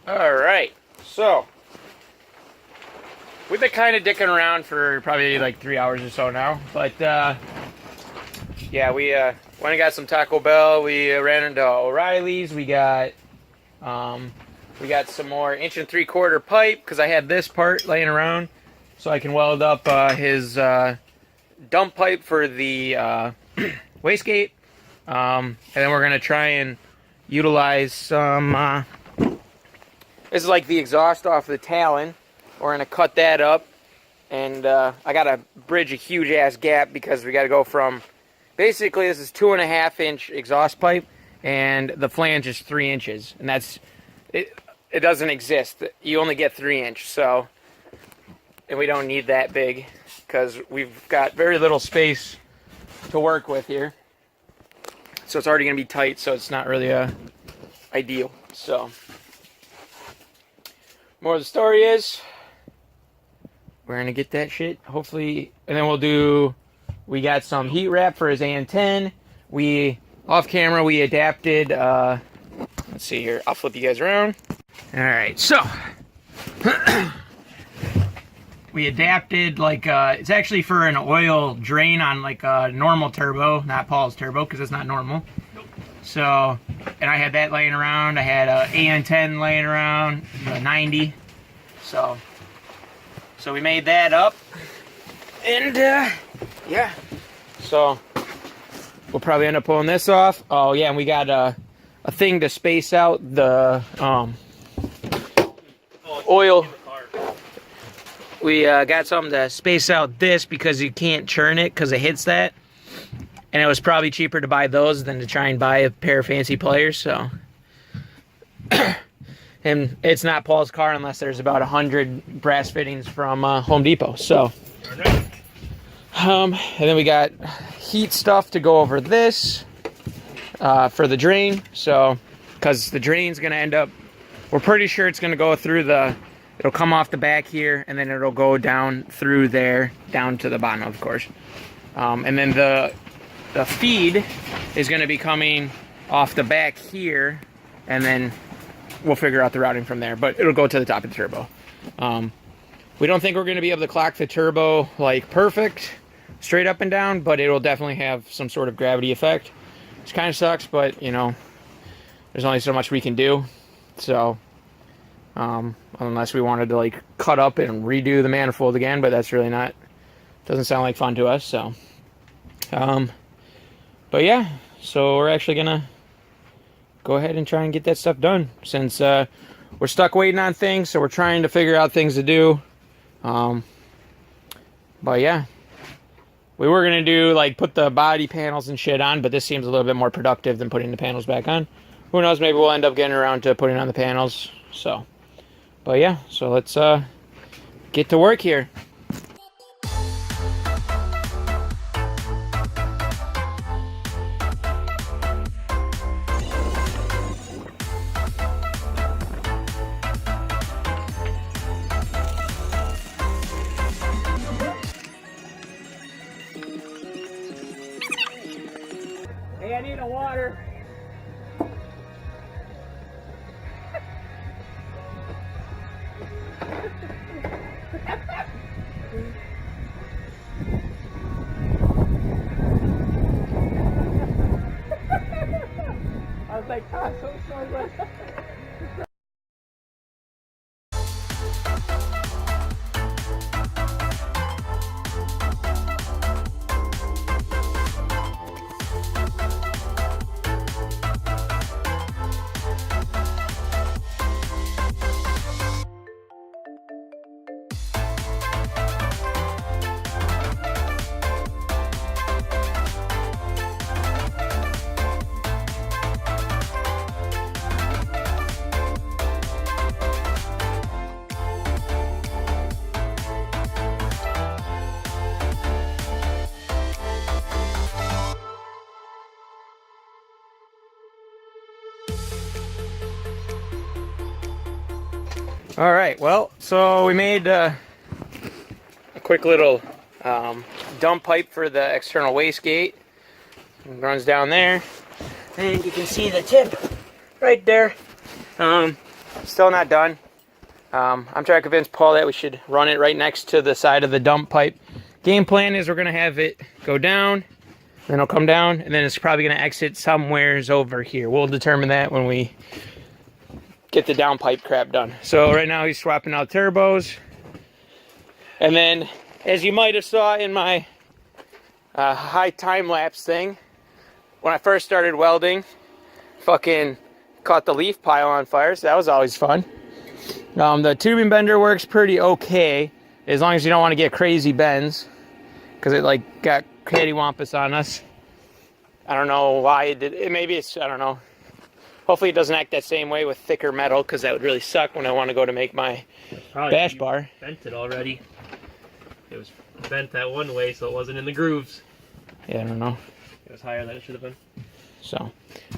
Alright, so we've been kind of dicking around for probably like 3 hours or so now, but yeah, we went and got some Taco Bell. We ran into O'Reilly's. We got some more 1 3/4 pipe because I had this part laying around, so I can weld up his dump pipe for the wastegate, and then we're gonna try and utilize some. This is like the exhaust off the Talon. We're gonna cut that up, and I gotta bridge a huge ass gap because we gotta go from. Basically, this is 2.5 inch exhaust pipe, and the flange is 3 inches, and that's it. It doesn't exist. You only get 3 inch, so, and we don't need that big because we've got very little space to work with here. So it's already gonna be tight, so it's not really ideal. So, more of the story is, we're gonna get that shit hopefully, and then we'll do. We got some heat wrap for his AN10. We, off camera, we adapted, let's see here, I'll flip you guys around. Alright, so, we adapted, like, it's actually for an oil drain on, like, a normal turbo, not Paul's turbo, because it's not normal. Nope. So, and I had that laying around. I had a AN10 laying around, a 90. So we made that up. And, yeah, so we'll probably end up pulling this off. Oh yeah, and we got a thing to space out the oil. We got something to space out this because you can't churn it because it hits that. And it was probably cheaper to buy those than to try and buy a pair of fancy pliers. So, and it's not Paul's car unless there's about 100 brass fittings from Home Depot. So. And then we got heat stuff to go over this for the drain. So, because the drain's going to end up, we're pretty sure it's going to go through it'll come off the back here, and then it'll go down through there, down to the bottom, of course. And then the feed is going to be coming off the back here, and then we'll figure out the routing from there. But it'll go to the top of the turbo. We don't think we're going to be able to clock the turbo like perfect, straight up and down, but it will definitely have some sort of gravity effect, which kind of sucks, but you know, there's only so much we can do. So unless we wanted to like cut up and redo the manifold again, but that's really not, doesn't sound like fun to us. So but yeah, so we're actually gonna go ahead and try and get that stuff done since we're stuck waiting on things. So we're trying to figure out things to do. But yeah, we were gonna do like put the body panels and shit on, but this seems a little bit more productive than putting the panels back on. Who knows, maybe we'll end up getting around to putting on the panels. So, but yeah, so let's get to work here. Hey, I need a water. I was like, ah, so sorry. All right, well, so we made a quick little dump pipe for the external wastegate. It runs down there, and you can see the tip right there. still not done. I'm trying to convince Paul that we should run it right next to the side of the dump pipe. Game plan is we're going to have it go down, then it'll come down, and then it's probably going to exit somewheres over here. We'll determine that when we get the downpipe crap done. So right now he's swapping out turbos. And then, as you might have saw in my high time-lapse thing, when I first started welding, fucking caught the leaf pile on fire, so that was always fun. The tubing bender works pretty okay, as long as you don't want to get crazy bends, because it like got cattywampus on us. I don't know why it did. Maybe it's, I don't know. Hopefully it doesn't act that same way with thicker metal, because that would really suck when I want to go to make my bash bar. Bent it already. It was bent that one way, so it wasn't in the grooves. Yeah, I don't know. It was higher than it should have been. So,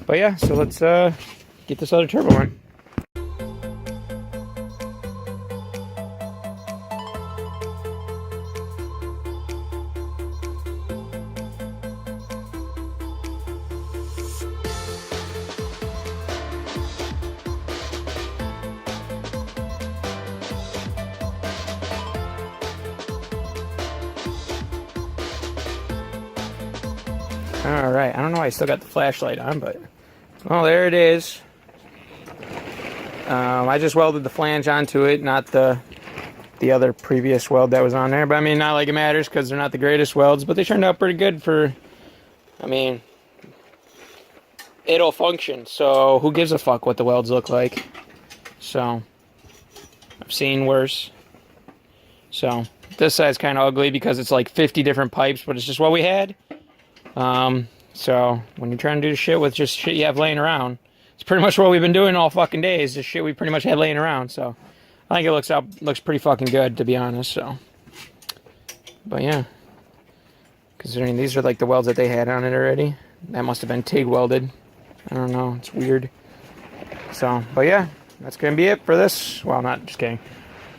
but yeah, so let's get this other turbo on. Alright, I don't know why I still got the flashlight on, but... well, there it is. I just welded the flange onto it, not the other previous weld that was on there. But I mean, not like it matters, because they're not the greatest welds, but they turned out pretty good for... I mean... it'll function, so who gives a fuck what the welds look like? So... I've seen worse. So, this side's kind of ugly because it's like 50 different pipes, but it's just what we had. So when you're trying to do shit with just shit you have laying around, it's pretty much what we've been doing all fucking days. Just shit we pretty much had laying around. So I think it looks pretty fucking good, to be honest. So, but yeah, considering these are like the welds that they had on it already, that must have been TIG welded. I don't know. It's weird. So, but yeah, that's gonna be it for this. Well, not just kidding.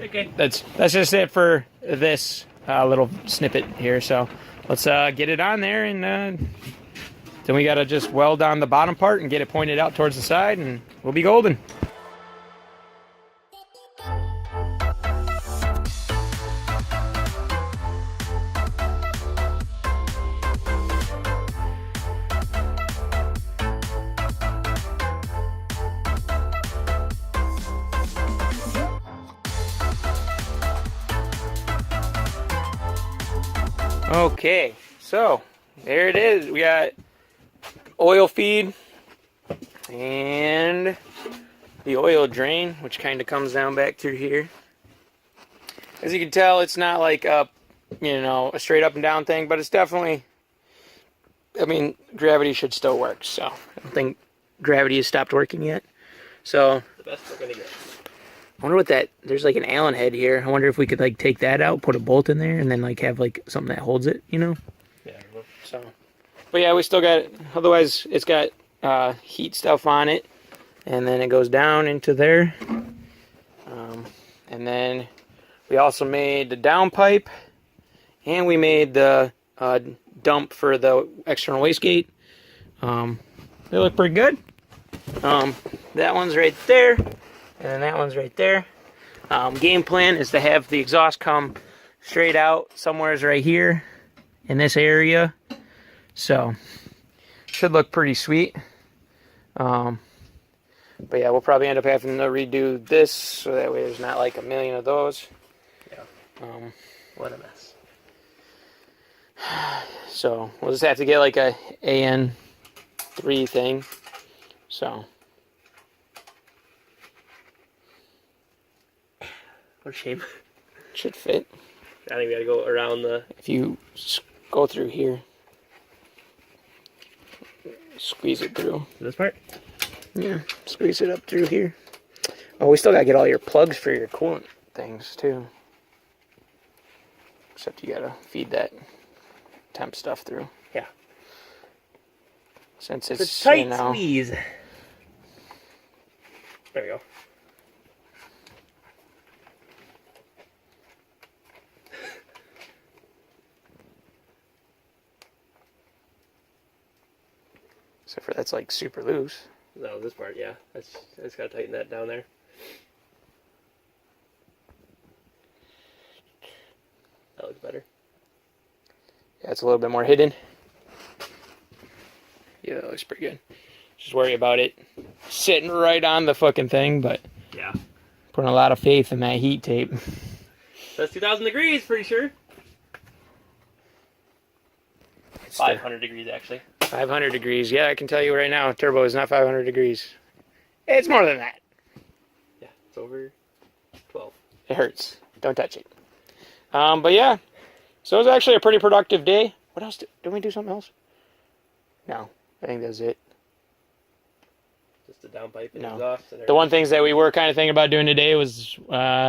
Okay. That's just it for this little snippet here. So. Let's get it on there, and then we gotta just weld on the bottom part and get it pointed out towards the side, and we'll be golden. Okay, so there it is. We got oil feed and the oil drain, which kind of comes down back through here. As you can tell, it's not like a, you know, a straight up and down thing, but it's definitely, I mean, gravity should still work, so I don't think gravity has stopped working yet. So the best we're gonna get. I wonder what that, there's like an Allen head here. I wonder if we could like take that out, put a bolt in there, and then like have like something that holds it, you know? Yeah. So, but yeah, we still got it. Otherwise, it's got heat stuff on it, and then it goes down into there. And then we also made the downpipe, and we made the dump for the external wastegate. They look pretty good. That one's right there, and then that one's right there. Game plan is to have the exhaust come straight out somewhere's right here in this area. So, should look pretty sweet. But yeah, we'll probably end up having to redo this, so that way there's not like a million of those. Yeah. What a mess. So, we'll just have to get like a AN3 thing. So. What a shame. Should fit. I think we gotta go around the... If you go through here. Squeeze it through. This part? Yeah, squeeze it up through here. Oh, we still gotta get all your plugs for your coolant things, too. Except you gotta feed that temp stuff through. Yeah. Since it's a tight you know, squeeze. There we go. Except for that's like super loose. No, this part, yeah. That's gotta tighten that down there. That looks better. Yeah, it's a little bit more hidden. Yeah, that looks pretty good. Just worry about it sitting right on the fucking thing, but Yeah. putting a lot of faith in that heat tape. That's 2,000 degrees, pretty sure. It's 500 degrees, actually. 500 degrees. Yeah, I can tell you right now, turbo is not 500 degrees. It's more than that. Yeah, it's over 12. It hurts. Don't touch it. But yeah, so it was actually a pretty productive day. What else? Did we do something else? No, I think that's it. Just the downpipe and No. exhaust. And The one things that we were kind of thinking about doing today was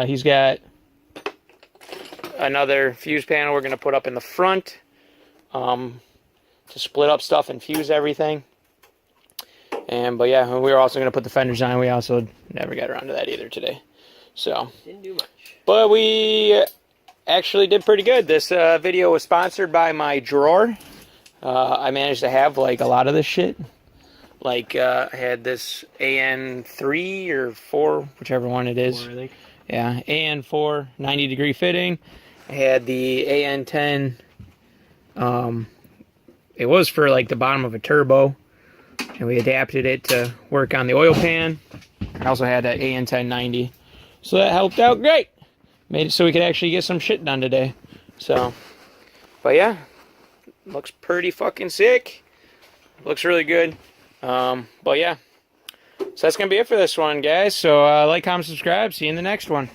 he's got another fuse panel we're going to put up in the front to split up stuff and fuse everything. But yeah, we were also going to put the fenders on. We also never got around to that either today. So didn't do much. But we actually did pretty good. This video was sponsored by my drawer. I managed to have like a lot of this shit. Like I had this AN3 or 4, whichever one it is. 4, I think. Yeah, AN4 90-degree fitting. I had the AN10. It was for like the bottom of a turbo, and we adapted it to work on the oil pan. I also had that AN1090, so that helped out great. Made it so we could actually get some shit done today. So, but yeah, looks pretty fucking sick. Looks really good. But yeah, so that's gonna be it for this one, guys. So like, comment, subscribe. See you in the next one.